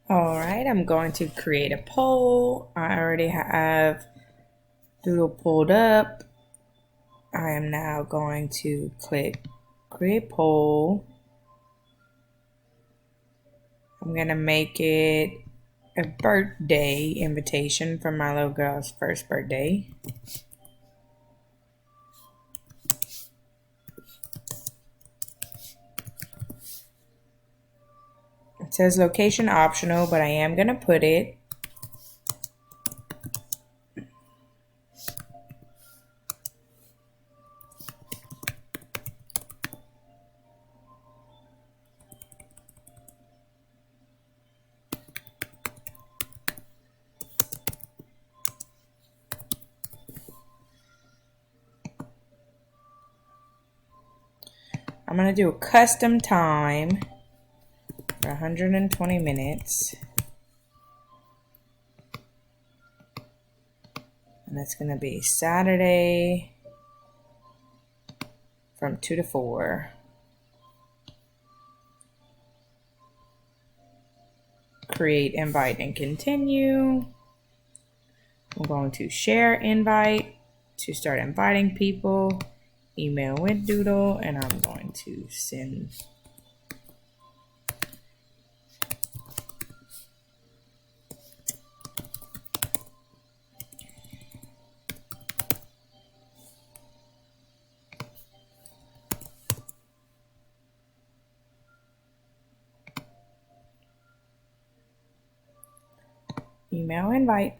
All right, I'm going to create a poll. I already have Doodle pulled up. I am now going to click create poll. I'm going to make it a birthday invitation for my little girl's first birthday. It says location optional, but I am going to put it. I'm going to do a custom time for 120 minutes. And that's going to be Saturday from 2 to 4. Create invite and continue. I'm going to share invite to start inviting people. Email with Doodle, and I'm going to send. Email invite.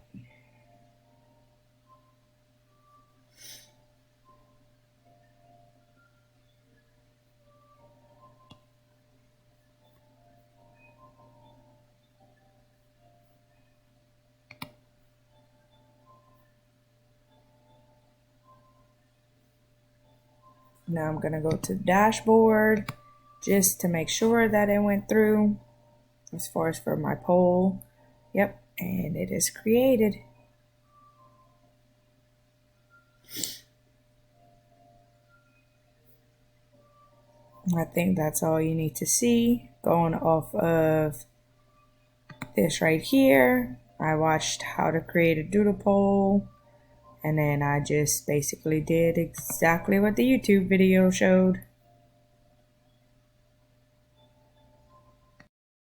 Now I'm going to go to the dashboard just to make sure that it went through as far as for my poll. Yep, and it is created. I think that's all you need to see. Going off of this right here, I watched how to create a doodle poll, and then I just basically did exactly what the YouTube video showed.